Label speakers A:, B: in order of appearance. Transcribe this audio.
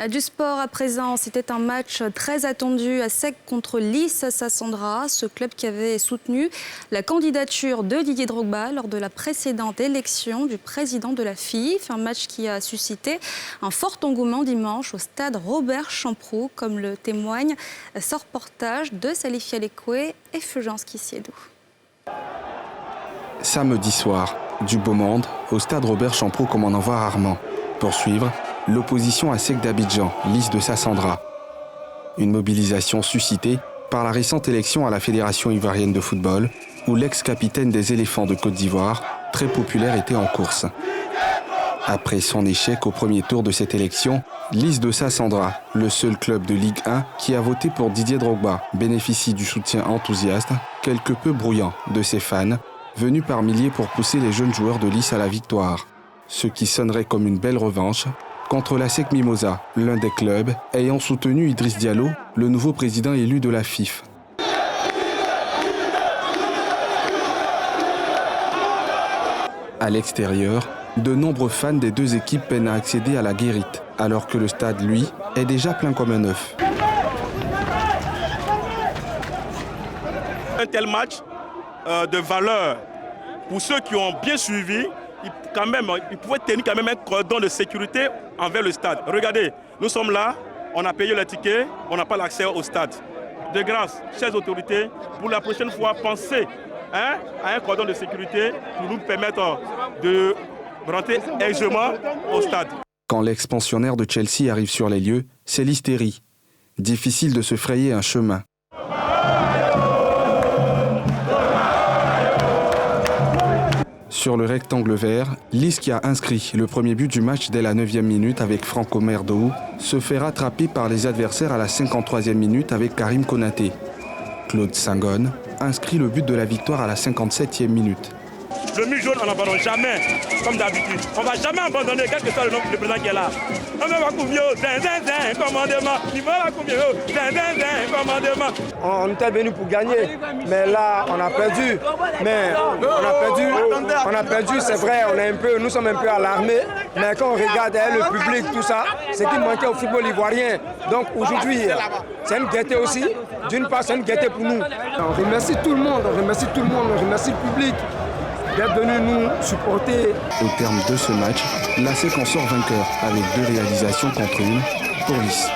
A: Du sport à présent, c'était un match très attendu à Sec contre Lys Sassandra, ce club qui avait soutenu la candidature de Didier Drogba lors de la précédente élection du président de la FIF. Un match qui a suscité un fort engouement dimanche au stade Robert Champroux, comme le témoigne ce reportage de Salif Alekoué et Fulgence Kissiedou.
B: Samedi soir, du beau monde, au stade Robert Champroux comme on en voit rarement. Pour suivre l'opposition à Sec d'Abidjan, Lys de Sassandra. Une mobilisation suscitée par la récente élection à la Fédération ivoirienne de football, où l'ex-capitaine des éléphants de Côte d'Ivoire, très populaire, était en course. Après son échec au premier tour de cette élection, Lys de Sassandra, le seul club de Ligue 1 qui a voté pour Didier Drogba, bénéficie du soutien enthousiaste, quelque peu bruyant, de ses fans, venus par milliers pour pousser les jeunes joueurs de Lys à la victoire. Ce qui sonnerait comme une belle revanche contre la Sec Mimosa, l'un des clubs ayant soutenu Idriss Diallo, le nouveau président élu de la FIF. À l'extérieur, de nombreux fans des deux équipes peinent à accéder à la guérite, alors que le stade, lui, est déjà plein comme un œuf.
C: Un tel match de valeur, pour ceux qui ont bien suivi, il pouvait tenir quand même un cordon de sécurité envers le stade. Regardez, nous sommes là, on a payé le ticket, on n'a pas l'accès au stade. De grâce, chères autorités, pour la prochaine fois, pensez à un cordon de sécurité pour nous permettre de rentrer aisément au stade.
B: Quand l'ex-pensionnaire de Chelsea arrive sur les lieux, c'est l'hystérie. Difficile de se frayer un chemin. Sur le rectangle vert, Lys, qui a inscrit le premier but du match dès la 9e minute avec Franco Merdo, se fait rattraper par les adversaires à la 53e minute avec Karim Konaté. Claude Senghone inscrit le but de la victoire à la 57e minute.
C: Le mur jaune, on n'abandonne jamais, comme d'habitude. On ne va jamais abandonner, quel que soit le président qui est là.
D: On était venu pour gagner, mais là, on a perdu. On a perdu, c'est vrai, nous sommes un peu alarmés. Mais quand on regarde le public, tout ça, c'est qu'il manquait au football ivoirien. Donc aujourd'hui, c'est une gaieté aussi. D'une part, c'est une gaieté pour nous. On remercie tout le monde, on remercie le public d'être venu nous supporter.
B: Au terme de ce match, la Sec en sort vainqueur avec 2 réalisations contre 1 pour Lys.